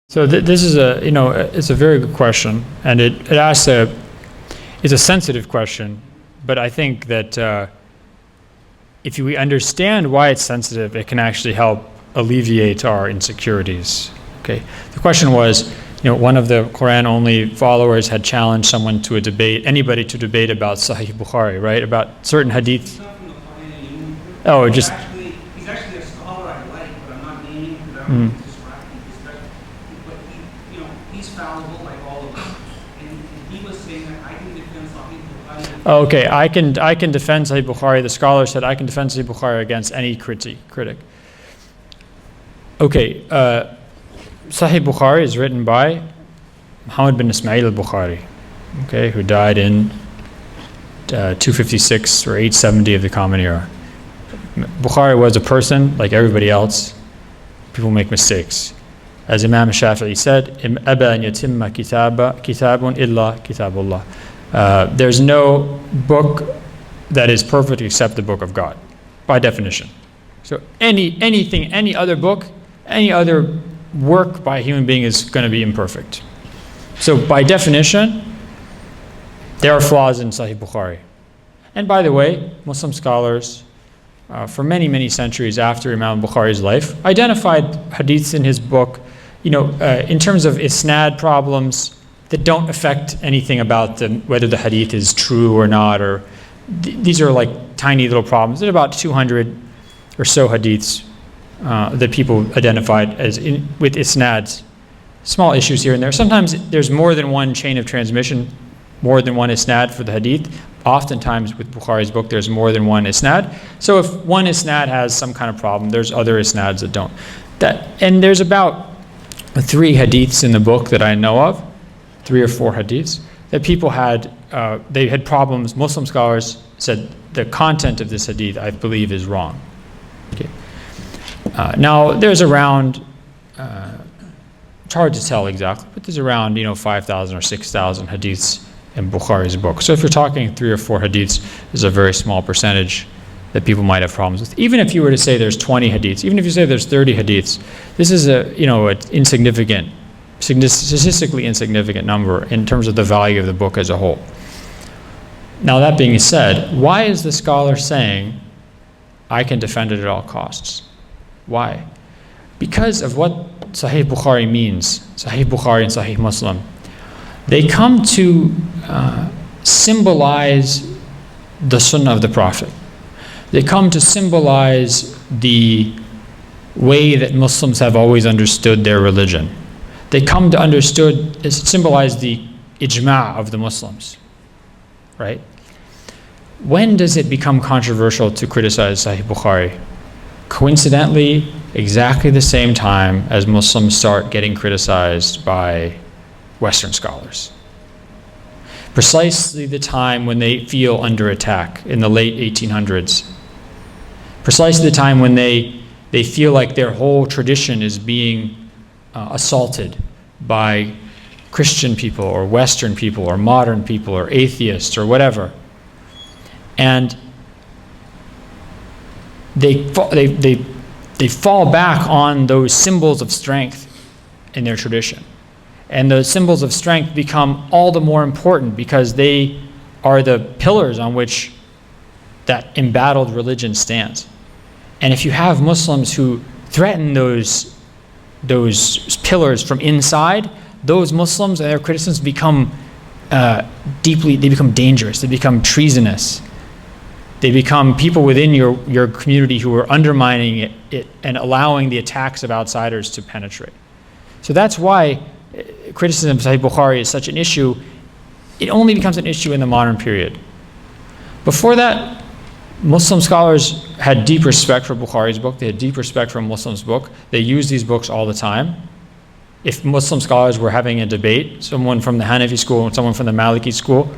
So this is it's a very good question, and it's a sensitive question, but I think that if we understand why it's sensitive, it can actually help alleviate our insecurities. Okay. The question was, one of the Quran-only followers had challenged anybody to debate about Sahih Bukhari, right? About certain hadith. Oh, just. He's actually a scholar I like, but I'm not naming him because I don't he's fallible like all of us. And he was saying that I can defend Sahih Bukhari. Okay, I can defend Sahih Bukhari. The scholar said I can defend Sahih Bukhari against any critic. Okay, Sahih Bukhari is written by Muhammad bin Ismail al-Bukhari, okay, who died in 256 or 870 of the Common Era. Bukhari was a person like everybody else. People make mistakes. As Imam Shafi'i said, أَبَا أَنْ يَتِمَّ كِتَابٌ إِلَّا كِتَابُ اللَّهِ. There's no book that is perfect except the book of God, by definition. So any other book, any other work by a human being is going to be imperfect. So by definition, there are flaws in Sahih Bukhari. And by the way, Muslim scholars, for many, many centuries after Imam Bukhari's life, identified hadiths in his book, in terms of isnad problems that don't affect anything about whether the hadith is true or not, or these are like tiny little problems. There are about 200 or so hadiths that people identified as with isnads, small issues here and there. Sometimes there's more than one chain of transmission, more than one isnad for the hadith. Oftentimes with Bukhari's book, there's more than one isnad. So if one isnad has some kind of problem, there's other isnads that don't. And there's about 3 hadiths in the book that I know of, 3 or 4 hadiths, that people they had problems. Muslim scholars said the content of this hadith, I believe, is wrong. Okay. Now, there's around, it's hard to tell exactly, but there's around 5,000 or 6,000 hadiths in Bukhari's book. So if you're talking 3 or 4 hadiths, there's a very small percentage that people might have problems with. Even if you were to say there's 20 hadiths, even if you say there's 30 hadiths, this is an insignificant, statistically insignificant number in terms of the value of the book as a whole. Now that being said, why is the scholar saying, I can defend it at all costs? Why? Because of what Sahih Bukhari means, Sahih Bukhari and Sahih Muslim. They come to symbolize the Sunnah of the Prophet. They come to symbolize the way that Muslims have always understood their religion. They come to symbolize the ijma' of the Muslims, right? When does it become controversial to criticize Sahih Bukhari? Coincidentally, exactly the same time as Muslims start getting criticized by Western scholars. Precisely the time when they feel under attack in the late 1800s. Precisely the time when they feel like their whole tradition is being assaulted by Christian people or Western people or modern people or atheists or whatever. And they fall back on those symbols of strength in their tradition. And those symbols of strength become all the more important because they are the pillars on which that embattled religion stands. And if you have Muslims who threaten those pillars from inside, those Muslims and their criticisms become they become dangerous, they become treasonous. They become people within your community who are undermining it and allowing the attacks of outsiders to penetrate. So that's why criticism of Sahih Bukhari is such an issue. It only becomes an issue in the modern period. Before that, Muslim scholars had deep respect for Bukhari's book. They had deep respect for Muslims' book. They used these books all the time. If Muslim scholars were having a debate, someone from the Hanafi school and someone from the Maliki school,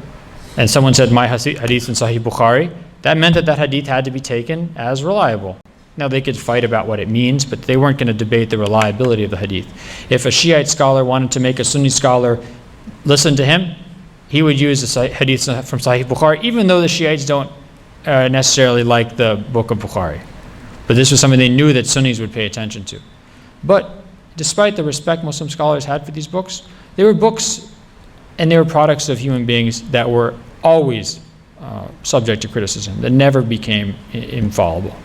and someone said, my hadith in Sahih Bukhari, that meant that hadith had to be taken as reliable. Now they could fight about what it means, but they weren't going to debate the reliability of the hadith. If a Shiite scholar wanted to make a Sunni scholar listen to him, he would use the hadith from Sahih Bukhari, even though the Shiites don't necessarily like the book of Bukhari. But this was something they knew that Sunnis would pay attention to. But despite the respect Muslim scholars had for these books, they were books and they were products of human beings that were always subject to criticism, that never became infallible.